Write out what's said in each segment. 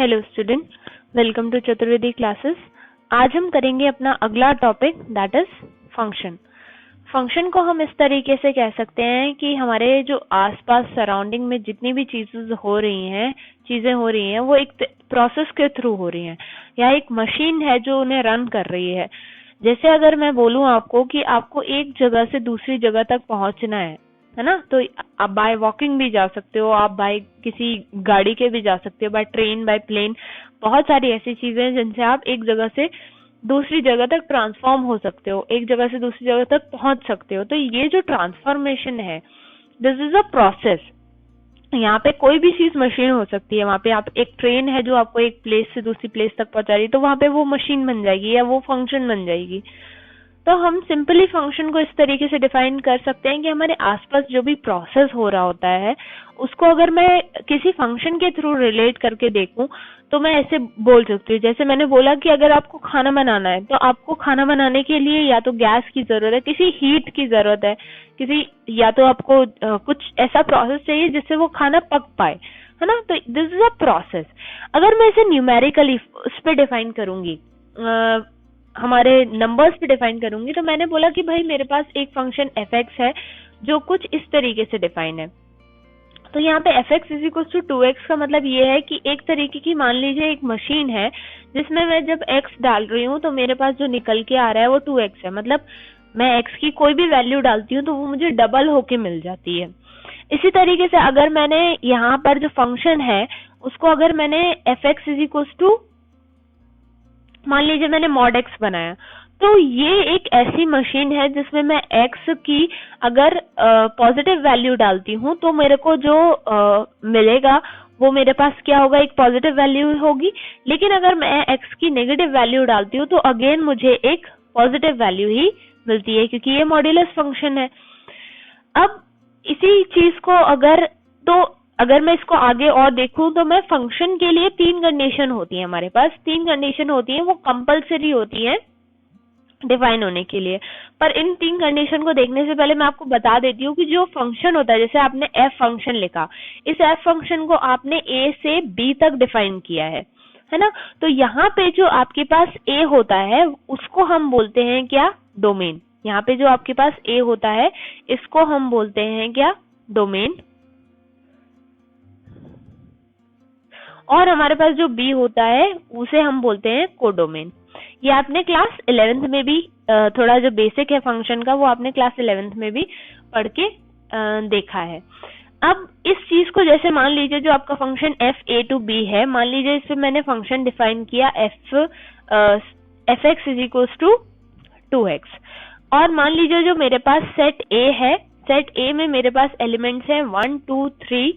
Hello student, welcome to Chaturvedi classes. आज हम करेंगे अपना अगला topic that is function. Function को हम इस तरीके से कह सकते हैं कि हमारे जो आसपास सराउंडिंग में जितनी भी चीजें हो रही हैं वो एक प्रोसेस के थ्रू हो रही हैं या एक मशीन है जो उन्हें रन कर रही है। जैसे अगर मैं बोलूं आपको कि आपको एक जगह से दूसरी जगह तक पहुंचना है ना, तो आप बाय वॉकिंग भी जा सकते हो, आप बाय किसी गाड़ी के भी जा सकते हो, बाय ट्रेन, बाय प्लेन। बहुत सारी ऐसी चीजें हैं जिनसे आप एक जगह से दूसरी जगह तक ट्रांसफॉर्म हो सकते हो, एक जगह से दूसरी जगह तक पहुंच सकते हो। तो ये जो ट्रांसफॉर्मेशन है, दिस इज अ प्रोसेस। यहाँ पे कोई भी चीज मशीन हो सकती है। वहां पे आप एक ट्रेन है जो आपको एक प्लेस से दूसरी प्लेस तक पहुंचा रही है, तो वहां पे वो मशीन बन जाएगी या वो फंक्शन बन जाएगी। तो हम सिंपली फंक्शन को इस तरीके से डिफाइन कर सकते हैं कि हमारे आसपास जो भी प्रोसेस हो रहा होता है उसको अगर मैं किसी फंक्शन के थ्रू रिलेट करके देखूं तो मैं ऐसे बोल सकती हूँ। जैसे मैंने बोला कि अगर आपको खाना बनाना है तो आपको खाना बनाने के लिए या तो गैस की जरूरत है, किसी हीट की जरूरत है, या तो आपको कुछ ऐसा प्रोसेस चाहिए जिससे वो खाना पक पाए, है ना। तो दिस इज अ प्रोसेस। अगर मैं इसे न्यूमेरिकली उस पर डिफाइन करूंगी, हमारे नंबर्स पे डिफाइन करूंगी, तो मैंने बोला कि भाई मेरे पास एक फंक्शन f(x) है जो कुछ इस तरीके से डिफाइन है। तो यहाँ पे f(x) is equal to 2x का मतलब ये है कि एक तरीके की, मान लीजिए एक मशीन है जिसमें मैं जब x डाल रही हूँ तो मेरे पास जो निकल के आ रहा है वो 2x है। मतलब मैं x की कोई भी वैल्यू डालती हूँ तो वो मुझे डबल होके मिल जाती है। इसी तरीके से अगर मैंने यहाँ पर जो फंक्शन है उसको अगर मैंने f(x) इज इक्वल टू, मान लीजिए मैंने mod x बनाया, तो ये एक ऐसी मशीन है जिसमें मैं x की अगर पॉजिटिव वैल्यू डालती हूँ तो मेरे को जो मिलेगा वो मेरे पास क्या होगा, एक पॉजिटिव वैल्यू होगी। लेकिन अगर मैं x की नेगेटिव वैल्यू डालती हूँ तो अगेन मुझे एक पॉजिटिव वैल्यू ही मिलती है, क्योंकि ये मॉड्यूलस फंक्शन है। अब इसी चीज को अगर मैं इसको आगे और देखूं तो मैं फंक्शन के लिए 3 कंडीशन होती है, हमारे पास 3 कंडीशन होती है, वो कंपलसरी होती है डिफाइन होने के लिए। पर इन 3 कंडीशन को देखने से पहले मैं आपको बता देती हूँ कि जो फंक्शन होता है, जैसे आपने f फंक्शन लिखा, इस f फंक्शन को आपने a से b तक डिफाइन किया है ना। तो यहाँ पे जो आपके पास a होता है उसको हम बोलते हैं क्या, डोमेन। यहाँ पे जो आपके पास a होता है इसको हम बोलते हैं क्या, डोमेन। और हमारे पास जो b होता है उसे हम बोलते हैं कोडोमेन। ये आपने क्लास 11th में भी थोड़ा जो बेसिक है फंक्शन का वो आपने क्लास 11th में भी पढ़ के देखा है। अब इस चीज को, जैसे मान लीजिए जो आपका फंक्शन f(a to b) है, मान लीजिए इस पे मैंने फंक्शन डिफाइन किया f(x) is equal to 2x। और मान लीजिए जो मेरे पास सेट a है, सेट a में मेरे पास एलिमेंट्स हैं 1 2 3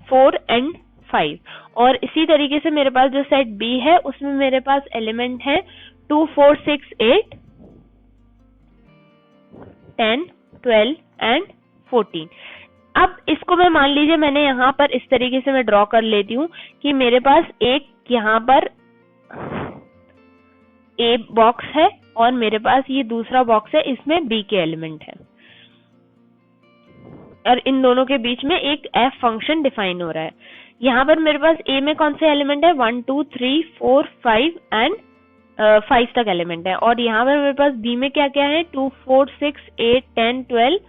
4 एंड 5। और इसी तरीके से मेरे पास जो सेट B है उसमें मेरे पास एलिमेंट है 2 4 6 8 10 12 एंड 14। अब इसको मैं, मान लीजिए मैंने यहाँ पर इस तरीके से मैं ड्रॉ कर लेती हूँ कि मेरे पास एक यहाँ पर A बॉक्स है और मेरे पास ये दूसरा बॉक्स है, इसमें B के एलिमेंट है, और इन दोनों के बीच में एक f फंक्शन डिफाइन हो रहा है। यहाँ पर मेरे पास A में कौन से एलिमेंट है, 1 2 3 4 5 एंड 5 तक एलिमेंट है। और यहाँ पर मेरे पास B में क्या क्या है, 2 4 6 8 10 12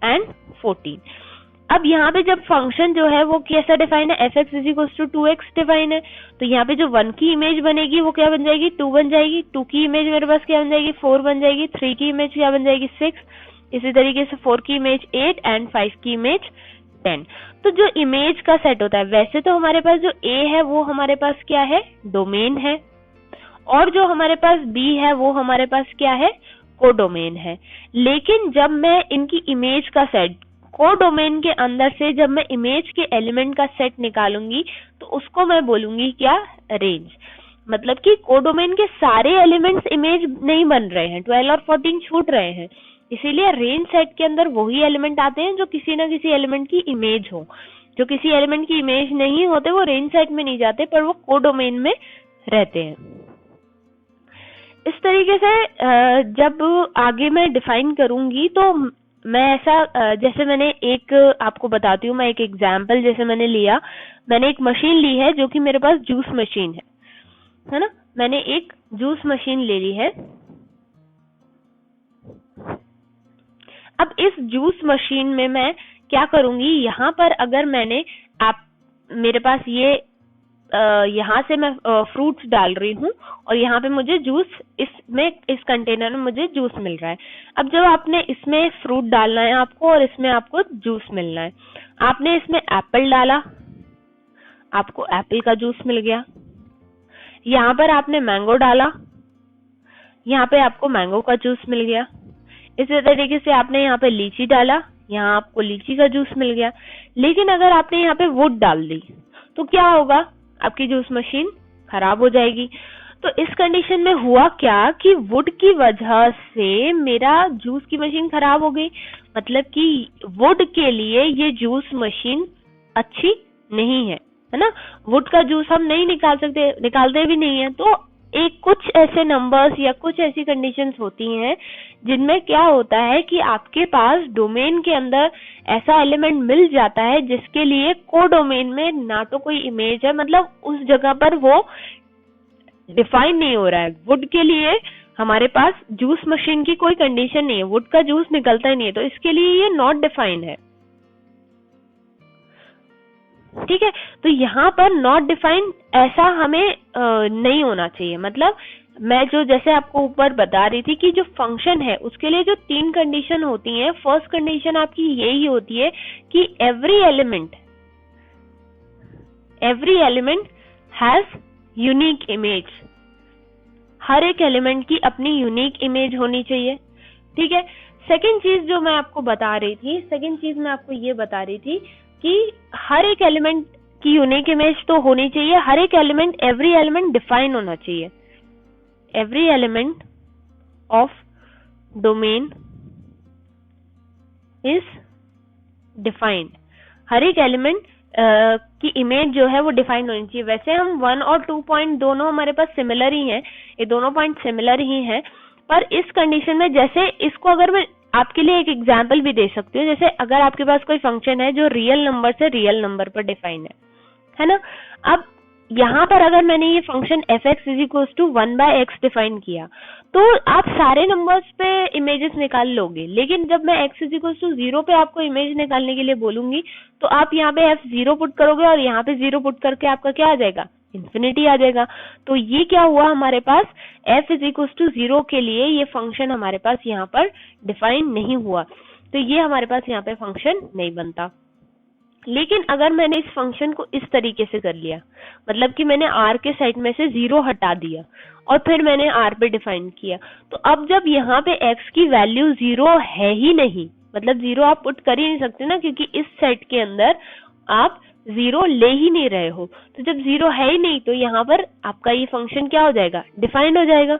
एंड 14। अब यहाँ पे जब फंक्शन जो है वो कैसा डिफाइन है, f(x) is equal to 2x define है। तो यहाँ पे जो 1 की इमेज बनेगी वो क्या बन जाएगी, 2 बन जाएगी। 2 की इमेज मेरे पास क्या बन जाएगी, 4 बन जाएगी। 3 की इमेज क्या बन जाएगी, 6। इसी तरीके से 4 की इमेज 8 एंड 5 की इमेज 10। तो जो इमेज का सेट होता है, वैसे तो हमारे पास जो A है वो हमारे पास क्या है, डोमेन है, और जो हमारे पास B है वो हमारे पास क्या है, कोडोमेन है। लेकिन जब मैं इनकी इमेज का सेट, कोडोमेन के अंदर से जब मैं इमेज के एलिमेंट का सेट निकालूंगी तो उसको मैं बोलूंगी क्या, रेंज। मतलब कि कोडोमेन के सारे एलिमेंट्स इमेज नहीं बन रहे हैं, 12 और 14 छूट रहे हैं, इसीलिए रेंज सेट के अंदर वही एलिमेंट आते हैं जो किसी ना किसी एलिमेंट की इमेज हो। जो किसी एलिमेंट की इमेज नहीं होते वो रेंज सेट में नहीं जाते, पर वो कोडोमेन में रहते हैं। इस तरीके से जब आगे मैं डिफाइन करूंगी तो मैं ऐसा जैसे मैंने एक आपको बताती हूँ, मैं एक एग्जाम्पल जैसे मैंने लिया, मैंने एक मशीन ली है जो कि मेरे पास जूस मशीन है ना। मैंने एक जूस मशीन ले ली है। अब इस जूस मशीन में मैं क्या करूंगी, यहाँ पर अगर मैंने मेरे पास ये यहाँ से मैं फ्रूट्स डाल रही हूँ और यहाँ पे मुझे जूस, इस कंटेनर में मुझे जूस मिल रहा है। अब जब आपने इसमें फ्रूट डालना है आपको और इसमें आपको जूस मिलना है, आपने इसमें एप्पल डाला, आपको एप्पल का जूस मिल गया। यहाँ पर आपने मैंगो डाला, यहाँ पे आपको मैंगो का जूस मिल गया। इसी तरीके से आपने यहाँ पे लीची डाला, यहाँ आपको लीची का जूस मिल गया। लेकिन अगर आपने यहाँ पे वुड डाल दी तो क्या होगा, आपकी जूस मशीन खराब हो जाएगी। तो इस कंडीशन में हुआ क्या कि वुड की वजह से मेरा जूस की मशीन खराब हो गई, मतलब कि वुड के लिए ये जूस मशीन अच्छी नहीं है ना। वुड का जूस हम नहीं निकाल सकते, निकालते भी नहीं है। तो एक कुछ ऐसे नंबर्स या कुछ ऐसी कंडीशंस होती हैं जिनमें क्या होता है कि आपके पास डोमेन के अंदर ऐसा एलिमेंट मिल जाता है जिसके लिए कोडोमेन में ना तो कोई इमेज है, मतलब उस जगह पर वो डिफाइन नहीं हो रहा है। वुड के लिए हमारे पास जूस मशीन की कोई कंडीशन नहीं है, वुड का जूस निकलता ही नहीं है, तो इसके लिए ये नॉट डिफाइंड है। ठीक है, तो यहाँ पर नॉट डिफाइंड ऐसा हमें नहीं होना चाहिए। मतलब मैं जो जैसे आपको ऊपर बता रही थी कि जो फंक्शन है उसके लिए जो 3 कंडीशन होती हैं, फर्स्ट कंडीशन आपकी यही होती है कि every element has unique image. हर एक एलिमेंट की अपनी यूनिक इमेज होनी चाहिए। ठीक है, सेकंड चीज जो मैं आपको बता रही थी, ये बता रही थी कि हर एक एलिमेंट की यूनिक इमेज तो होनी चाहिए, हर एक एलिमेंट, एवरी एलिमेंट डिफाइन होना चाहिए। Every element of domain is defined. हर एक एलिमेंट की इमेज जो है वो डिफाइन होनी चाहिए। वैसे हम 1 और 2 पॉइंट दोनों हमारे पास सिमिलर ही हैं, ये दोनों पॉइंट सिमिलर ही हैं, पर इस कंडीशन में जैसे इसको अगर मैं आपके लिए एक एग्जाम्पल भी दे सकती हूँ, जैसे अगर आपके पास कोई फंक्शन है जो रियल नंबर से रियल नंबर पर डिफाइन है ना। अब यहाँ पर अगर मैंने ये फंक्शन fx = 1/x डिफाइन किया तो आप सारे नंबर्स पे इमेजेस निकाल लोगे, लेकिन जब मैं x = 0 पे आपको इमेज निकालने के लिए बोलूंगी तो आप यहाँ पे f0 पुट करोगे और यहाँ पे 0 पुट करके आपका क्या आ जाएगा, इंफिनिटी आ जाएगा। तो ये क्या हुआ, हमारे पास f = 0 के लिए ये फंक्शन हमारे पास यहाँ पर डिफाइन नहीं हुआ, तो ये हमारे पास यहाँ पे फंक्शन नहीं बनता। लेकिन अगर मैंने इस फंक्शन को इस तरीके से कर लिया, मतलब कि मैंने r के साइड में से 0 हटा दिया और फिर मैंने r पे डिफाइन किया, तो अब जब यहाँ पे x की वैल्यू 0 है ही नहीं, मतलब 0 आप पुट कर ही नहीं सकते ना, क्योंकि इस सेट के अंदर आप 0 ले ही नहीं रहे हो। तो जब 0 है ही नहीं तो यहाँ पर आपका ये फंक्शन क्या हो जाएगा, डिफाइंड हो जाएगा।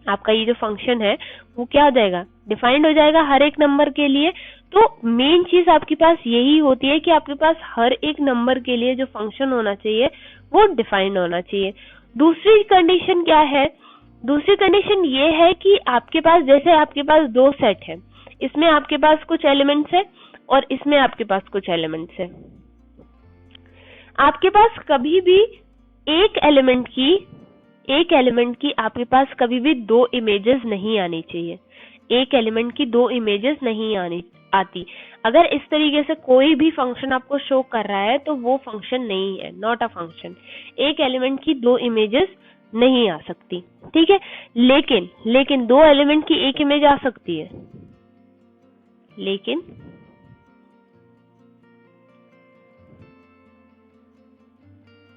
आपका ये जो फंक्शन है वो क्या हो जाएगा, डिफाइंड हो जाएगा हर एक नंबर के लिए। तो मेन चीज आपके पास यही होती है कि आपके पास हर एक नंबर के लिए जो फंक्शन होना चाहिए वो डिफाइंड होना चाहिए। दूसरी कंडीशन क्या है, दूसरी कंडीशन ये है कि आपके पास, जैसे आपके पास 2 सेट है, इसमें आपके पास कुछ एलिमेंट्स है और इसमें आपके पास कुछ एलिमेंट्स है। आपके पास कभी भी एक एलिमेंट की आपके पास कभी भी 2 इमेजेस नहीं आनी चाहिए। एक एलिमेंट की 2 इमेजेस नहीं आती। अगर इस तरीके से कोई भी फंक्शन आपको शो कर रहा है तो वो फंक्शन नहीं है, नॉट अ फंक्शन। एक एलिमेंट की 2 इमेजेस नहीं आ सकती, ठीक है। लेकिन 2 एलिमेंट की एक इमेज आ सकती है, लेकिन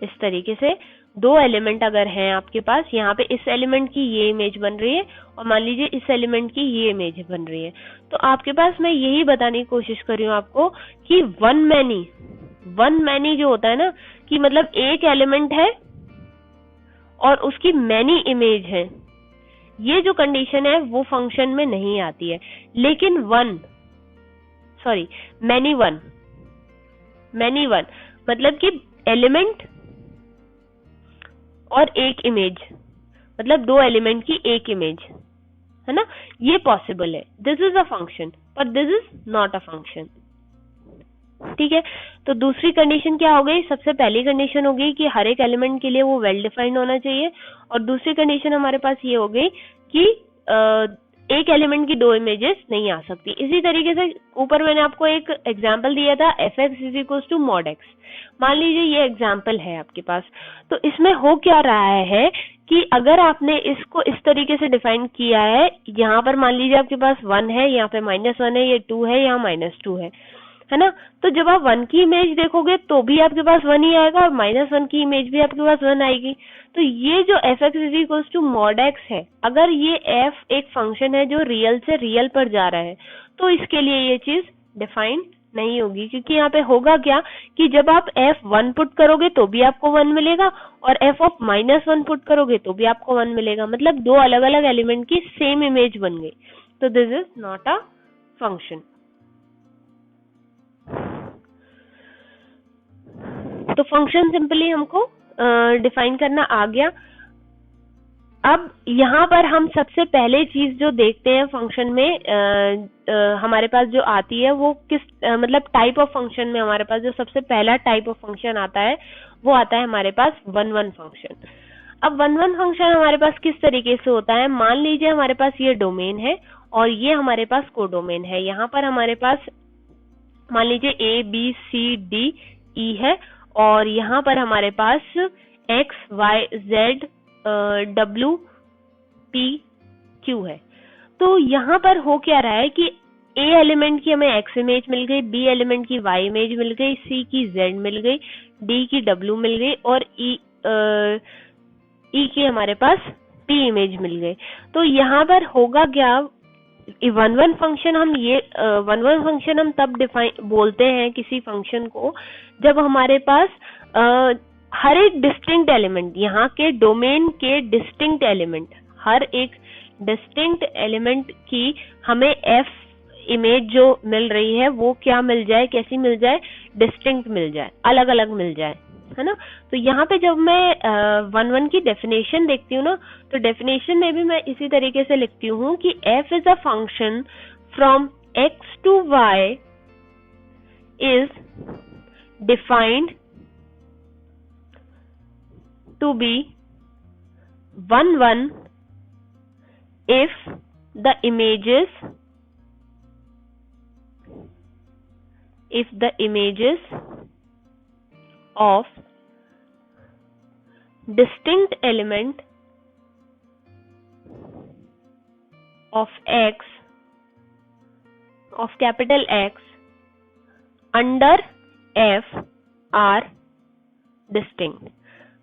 इस तरीके से 2 एलिमेंट अगर हैं आपके पास, यहाँ पे इस एलिमेंट की ये इमेज बन रही है और मान लीजिए इस एलिमेंट की ये इमेज बन रही है, तो आपके पास, मैं यही बताने की कोशिश कर रही हूँ आपको कि वन मैनी जो होता है ना, कि मतलब एक एलिमेंट है और उसकी मैनी इमेज है, ये जो कंडीशन है वो फंक्शन में नहीं आती है। लेकिन मैनी वन मतलब कि एलिमेंट और एक इमेज, मतलब 2 एलिमेंट की एक इमेज, है ना, ये पॉसिबल है, दिस इज अ फंक्शन, पर this is not a function. ठीक है, तो दूसरी कंडीशन क्या हो गई, सबसे पहली कंडीशन हो गई कि हर एक एलिमेंट के लिए वो वेल डिफाइंड होना चाहिए, और दूसरी कंडीशन हमारे पास ये हो गई कि एक एलिमेंट की दो इमेजेस नहीं आ सकती। इसी तरीके से ऊपर मैंने आपको एक एग्जांपल दिया था fx is equal to mod x, मान लीजिए ये एग्जांपल है आपके पास। तो इसमें हो क्या रहा है कि अगर आपने इसको इस तरीके से डिफाइन किया है, यहाँ पर मान लीजिए आपके पास 1 है, यहाँ पे -1 है, ये 2 है, यहाँ -2 है ना, तो जब आप 1 की इमेज देखोगे तो भी आपके पास 1 ही आएगा, और -1 की इमेज भी आपके पास 1 आएगी। तो ये जो fx is equal to mod x है, अगर ये f एक फंक्शन है जो रियल से रियल पर जा रहा है, तो इसके लिए ये चीज डिफाइन नहीं होगी, क्योंकि यहाँ पे होगा क्या कि जब आप f1 पुट करोगे तो भी आपको 1 मिलेगा, और f ऑफ -1 पुट करोगे तो भी आपको 1 मिलेगा, मतलब दो अलग अलग एलिमेंट की सेम इमेज बन गई। तो this is not a function. तो फंक्शन सिंपली हमको डिफाइन करना आ गया। अब यहाँ पर हम सबसे पहले चीज जो देखते हैं फंक्शन में हमारे पास जो आती है वो किस मतलब टाइप ऑफ फंक्शन में हमारे पास जो सबसे पहला टाइप ऑफ फंक्शन आता है वो आता है हमारे पास 1-1 फंक्शन। अब 1-1 फंक्शन हमारे पास किस तरीके से होता है, मान लीजिए हमारे पास ये डोमेन है और ये हमारे पास कोडोमेन है। यहाँ पर हमारे पास मान लीजिए ABCDE है, और यहाँ पर हमारे पास XYZ WPQ है। तो यहाँ पर हो क्या रहा है कि A एलिमेंट की हमें X इमेज मिल गई, B एलिमेंट की Y इमेज मिल गई, C की Z मिल गई, D की W मिल गई, और E की हमारे पास P इमेज मिल गई। तो यहाँ पर होगा क्या, 1-1 फंक्शन हम ये 1-1 फंक्शन हम तब डिफाइन बोलते हैं किसी फंक्शन को जब हमारे पास हर एक डिस्टिंक्ट एलिमेंट, यहाँ के डोमेन के डिस्टिंक्ट एलिमेंट, हर एक डिस्टिंक्ट एलिमेंट की हमें f इमेज जो मिल रही है वो क्या मिल जाए, कैसी मिल जाए, डिस्टिंक्ट मिल जाए, अलग अलग मिल जाए, है ना। तो यहाँ पे जब मैं 1-1 की डेफिनेशन देखती हूँ ना, तो डेफिनेशन में भी मैं इसी तरीके से लिखती हूँ कि f is a function from x to y is defined to be 1-1 if the images of distinct element of x, of capital X under f are distinct।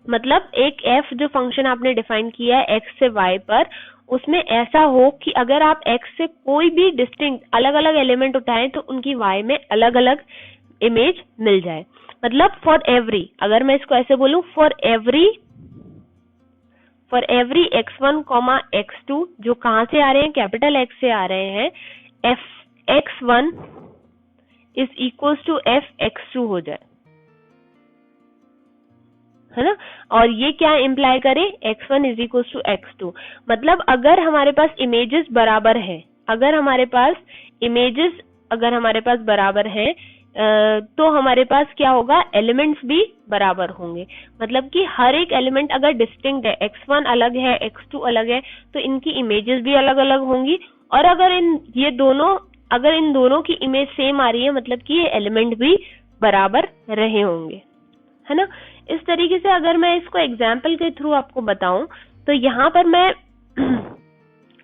मतलब एक f जो फंक्शन आपने डिफाइन किया है x से y पर, उसमें ऐसा हो कि अगर आप x से कोई भी डिस्टिंक्ट अलग अलग एलिमेंट उठाएं तो उनकी y में अलग अलग इमेज मिल जाए। मतलब फॉर एवरी, अगर मैं इसको ऐसे बोलूं, फॉर एवरी x1, x2 जो कहां से आ रहे हैं, कैपिटल X से आ रहे हैं, x1 is equal to f(x2) हो जाए, है ना। और ये क्या इम्प्लाई करे, x1 is equal to x2। मतलब अगर हमारे पास इमेजेस बराबर है, अगर हमारे पास इमेजेस बराबर है तो हमारे पास क्या होगा, एलिमेंट्स भी बराबर होंगे। मतलब कि हर एक एलिमेंट अगर डिस्टिंक्ट है, x1 अलग है, x2 अलग है, तो इनकी इमेजेस भी अलग अलग होंगी। और अगर इन दोनों की इमेज सेम आ रही है, मतलब कि ये एलिमेंट भी बराबर रहे होंगे, है ना। इस तरीके से अगर मैं इसको एग्जाम्पल के थ्रू आपको बताऊं तो यहाँ पर मैं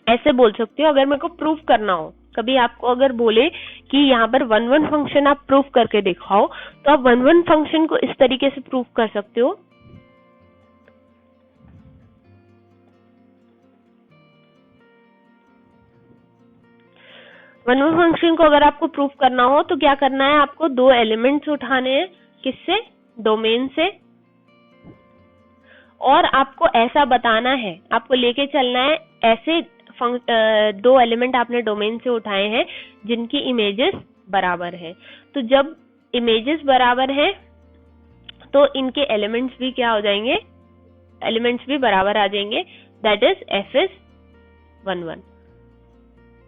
ऐसे बोल सकती हूँ, अगर मेरे को प्रूफ करना हो, कभी आपको अगर बोले कि यहाँ पर 1-1 फंक्शन आप प्रूफ करके दिखाओ, तो आप 1-1 फंक्शन को इस तरीके से प्रूफ कर सकते हो। वन वन फंक्शन को अगर आपको प्रूफ करना हो तो क्या करना है, आपको दो एलिमेंट्स उठाने हैं, किससे, डोमेन से, और आपको ऐसा बताना है, आपको लेके चलना है ऐसे दो एलिमेंट आपने डोमेन से उठाए हैं जिनकी इमेजेस बराबर है। तो जब इमेजेस बराबर है तो इनके एलिमेंट्स भी क्या हो जाएंगे, एलिमेंट्स भी बराबर आ जाएंगे, दैट इज f इज 1-1।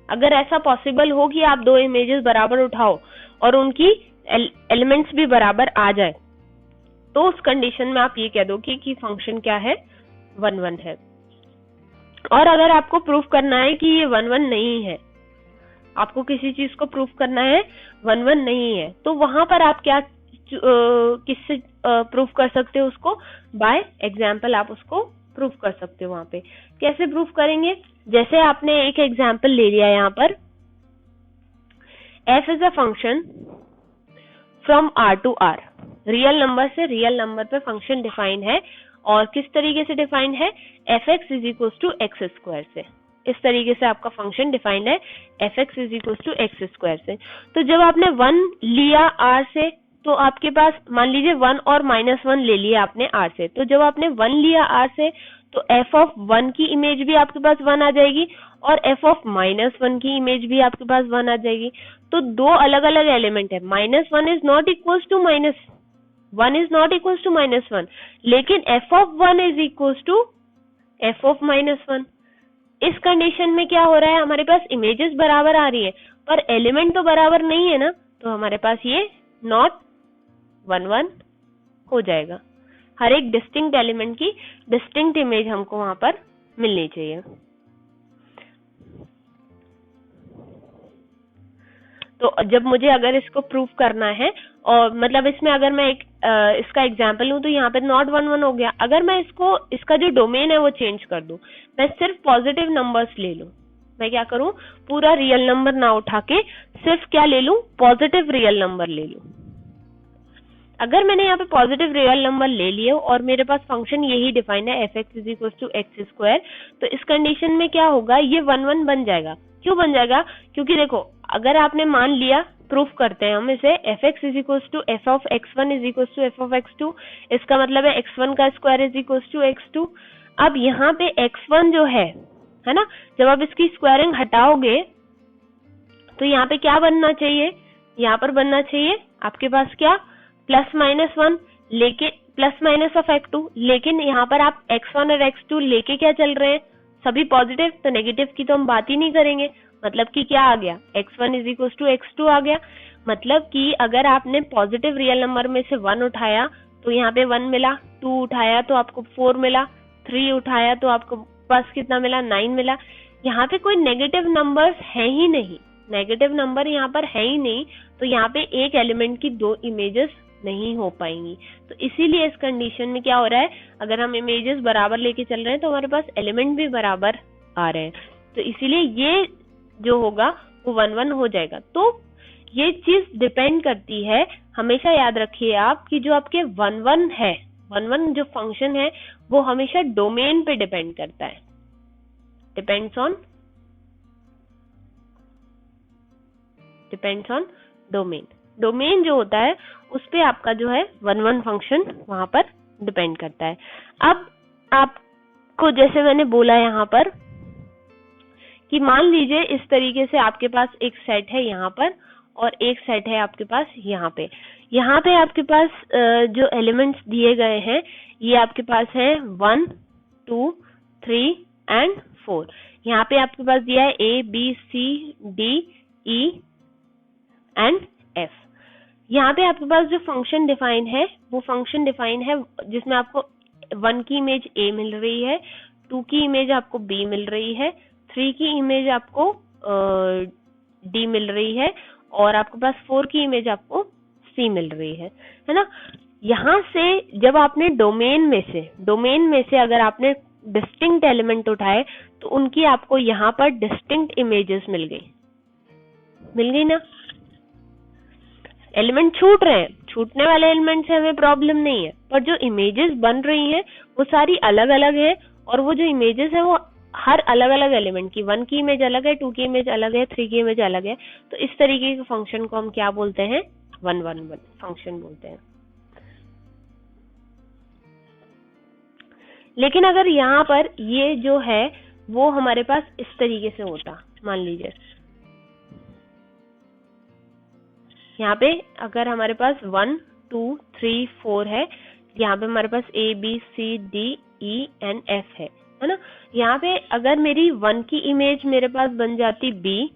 अगर ऐसा पॉसिबल हो कि आप दो इमेजेस बराबर उठाओ और उनकी एलिमेंट्स भी बराबर आ जाए, तो उस कंडीशन में आप ये कह दो कि फंक्शन क्या है, 1 1 है। और अगर आपको प्रूफ करना है कि ये 1 1 नहीं है, आपको किसी चीज को प्रूफ करना है 1 1 नहीं है, तो वहां पर आप क्या किससे प्रूफ कर सकते हो उसको? बाय एग्जाम्पल आप उसको प्रूफ कर सकते हो। वहां पे कैसे प्रूफ करेंगे? जैसे आपने एक एग्जाम्पल ले लिया यहाँ पर, f is a function from r to r, real number से रियल नंबर पे फंक्शन डिफाइन है, और किस तरीके से डिफाइन है? fx is equal to x square से। इस तरीके से आपका फंक्शन डिफाइंड है, fx is equal to x square से। तो जब आपने 1 लिया r से, तो आपके पास मान लीजिए 1 और -1 ले लिया आपने r से, तो जब आपने 1 लिया r से, तो f ऑफ 1 की इमेज भी आपके पास 1 आ जाएगी, और f ऑफ -1 की इमेज भी आपके पास 1 आ जाएगी। तो दो अलग अलग एलिमेंट है, -1 is not equal to -1 is not equal to -1, लेकिन f of 1 is equal to f of -1। इस कंडीशन में क्या हो रहा है? हमारे पास इमेजेस बराबर आ रही है, पर एलिमेंट तो बराबर नहीं है ना, तो हमारे पास ये नॉट 1 1 हो जाएगा। हर एक डिस्टिंक्ट एलिमेंट की डिस्टिंक्ट इमेज हमको वहां पर मिलनी चाहिए। तो जब मुझे अगर इसको प्रूफ करना है, और मतलब इसमें अगर मैं एक इसका एग्जांपल लूं, तो यहाँ पे नॉट 1 1 हो गया। अगर मैं इसका जो डोमेन है वो चेंज कर दूं, मैं सिर्फ पॉजिटिव नंबर्स ले लूं, मैं क्या करूं, पूरा रियल नंबर ना उठा के सिर्फ क्या ले लूं, पॉजिटिव रियल नंबर ले लूं। अगर मैंने यहाँ पे पॉजिटिव रियल नंबर ले लिए और मेरे पास फंक्शन यही डिफाइन है fx is equal to x square, तो इस कंडीशन में क्या होगा, ये 1 1 बन जाएगा। क्यों बन जाएगा? क्योंकि देखो, अगर आपने मान लिया, प्रूफ करते हैं हम इसे, fx is equal to f of x1 is equal to f of x2, इसका मतलब है x1 का square is equal to x2। अब यहाँ पे x1 जो है ना, जब आप इसकी स्क्वायरिंग हटाओगे तो यहाँ पे क्या बनना चाहिए, यहाँ पर बनना चाहिए आपके पास क्या, +-1, लेकिन प्लस माइनस ऑफ x2, लेकिन यहाँ पर आप x1 और x2 लेके क्या चल रहे हैं, सभी पॉजिटिव, तो नेगेटिव की तो हम बात ही नहीं करेंगे। मतलब कि क्या आ गया, x1 is equal to x2 आ गया। मतलब कि अगर आपने पॉजिटिव रियल नंबर में से 1 उठाया तो यहाँ पे 1 मिला, 2 उठाया तो आपको 4 मिला, 3 उठाया तो आपको पास कितना मिला, 9 मिला। यहाँ पे कोई नेगेटिव नंबर्स है ही नहीं, नेगेटिव नंबर यहाँ पर है ही नहीं, तो यहाँ पे एक एलिमेंट की दो इमेजेस नहीं हो पाएंगी। तो इसीलिए इस कंडीशन में क्या हो रहा है, अगर हम इमेजेस बराबर लेके चल रहे हैं तो हमारे पास एलिमेंट भी बराबर आ रहे हैं, तो इसीलिए ये जो होगा वो 1 1 हो जाएगा। तो ये चीज डिपेंड करती है, हमेशा याद रखिए आप कि जो आपके 1 1 है, 1 1 जो फंक्शन है वो हमेशा डोमेन पे डिपेंड करता है, डिपेंड्स ऑन डोमेन। डोमेन जो होता है उस पे आपका जो है 1 1 फंक्शन वहां पर डिपेंड करता है। अब आपको जैसे मैंने बोला यहाँ पर कि मान लीजिए इस तरीके से आपके पास एक सेट है यहाँ पर और एक सेट है आपके पास यहाँ पे। यहाँ पे आपके पास जो एलिमेंट्स दिए गए हैं ये आपके पास है 1 2 3 एंड 4। यहाँ पे आपके पास दिया है A B C D E and F। यहाँ पे आपके पास जो फंक्शन डिफाइन है वो फंक्शन डिफाइन है जिसमें आपको 1 की इमेज A मिल रही है, 2 की इमेज आपको B मिल रही है, 3 की इमेज आपको D मिल रही है और आपके पास 4 की इमेज आपको C मिल रही है ना। यहाँ से जब आपने डोमेन में से अगर आपने डिस्टिंक्ट एलिमेंट उठाए तो उनकी आपको यहाँ पर डिस्टिंक्ट इमेजेस मिल गई ना। एलिमेंट छूट रहे हैं, छूटने वाले एलिमेंट से हमें प्रॉब्लम नहीं है, पर जो इमेजेस बन रही हैं वो सारी अलग अलग है और वो जो इमेजेस है वो हर अलग अलग एलिमेंट की, 1 की इमेज अलग है, 2 की इमेज अलग है, 3 की इमेज अलग है। तो इस तरीके के फंक्शन को हम क्या बोलते हैं, 1 1 1 फंक्शन बोलते हैं। लेकिन अगर यहाँ पर ये जो है वो हमारे पास इस तरीके से होता, मान लीजिए यहाँ पे अगर हमारे पास 1 2 3 4 है, यहाँ पे हमारे पास A B C D E and F है, है ना। यहाँ पे अगर मेरी 1 की इमेज मेरे पास बन जाती B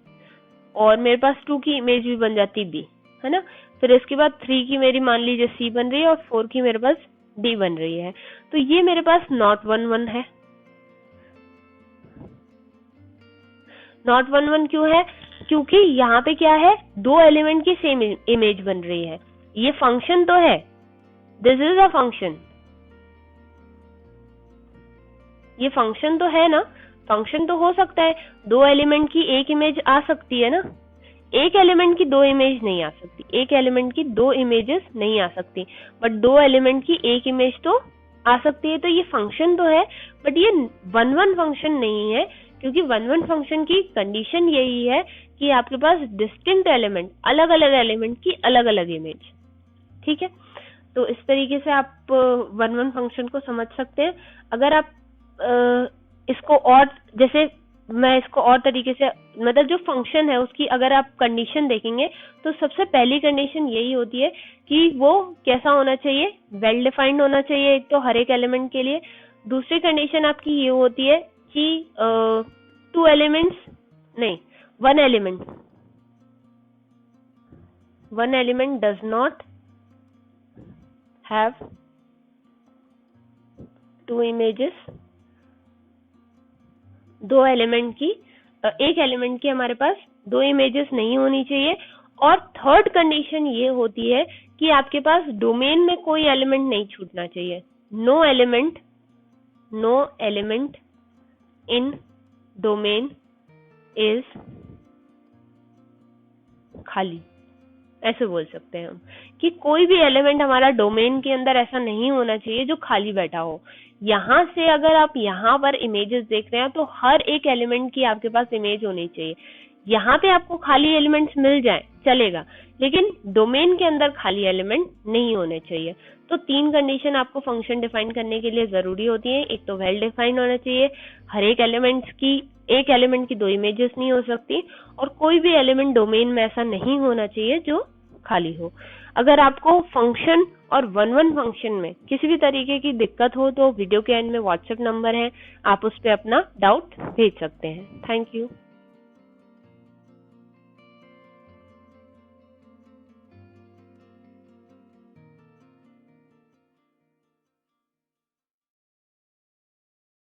और मेरे पास 2 की इमेज भी बन जाती B, है ना। फिर इसके बाद 3 की मेरी मान लीजिए C बन रही है और 4 की मेरे पास D बन रही है, तो ये मेरे पास नॉट 1 1 है। नॉट 1 1 क्यों है? क्योंकि यहाँ पे क्या है, 2 एलिमेंट की सेम इमेज बन रही है। ये फंक्शन तो है, दिस इज अ फंक्शन, ये फंक्शन तो है ना। फंक्शन तो हो सकता है, 2 एलिमेंट की एक इमेज आ सकती है ना, एक एलिमेंट की 2 इमेज नहीं आ सकती, एक एलिमेंट की 2 इमेजेस नहीं आ सकती, बट 2 एलिमेंट की एक इमेज तो आ सकती है। तो ये फंक्शन तो है, बट ये 1 1 फंक्शन नहीं है, क्योंकि 1 1 फंक्शन की कंडीशन यही है कि आपके पास डिस्टिंक्ट एलिमेंट, अलग अलग एलिमेंट की अलग अलग इमेज, ठीक है। तो इस तरीके से आप 1 1 फंक्शन को समझ सकते हैं। अगर आप इसको और जैसे मैं इसको और तरीके से, मतलब जो फंक्शन है उसकी अगर आप कंडीशन देखेंगे तो सबसे पहली कंडीशन यही होती है कि वो कैसा होना चाहिए, वेल डिफाइंड होना चाहिए, एक तो हर एक एलिमेंट के लिए। दूसरी कंडीशन आपकी ये होती है कि 2 एलिमेंट्स नहीं, 1 element does not have 2 images. 2 element की, एक एलिमेंट की हमारे पास 2 इमेजेस नहीं होनी चाहिए। और थर्ड कंडीशन ये होती है कि आपके पास डोमेन में कोई एलिमेंट नहीं छूटना चाहिए। No element in domain is खाली, ऐसे बोल सकते हैं हम कि कोई भी एलिमेंट हमारा डोमेन के अंदर ऐसा नहीं होना चाहिए जो खाली बैठा हो। यहाँ से अगर आप यहाँ पर इमेजेस देख रहे हैं तो हर एक एलिमेंट की आपके पास इमेज होनी चाहिए। यहाँ पे आपको खाली एलिमेंट्स मिल जाए चलेगा, लेकिन डोमेन के अंदर खाली एलिमेंट नहीं होने चाहिए। तो 3 कंडीशन आपको फंक्शन डिफाइन करने के लिए जरूरी होती है। एक तो वेल डिफाइंड होना चाहिए, हर एक एलिमेंट्स की, एक एलिमेंट की 2 इमेजेस नहीं हो सकती, और कोई भी एलिमेंट डोमेन में ऐसा नहीं होना चाहिए जो खाली हो। अगर आपको फंक्शन और 1 1 फंक्शन में किसी भी तरीके की दिक्कत हो तो वीडियो के एंड में व्हाट्सएप नंबर है, आप उस पर अपना डाउट भेज सकते हैं। Thank you.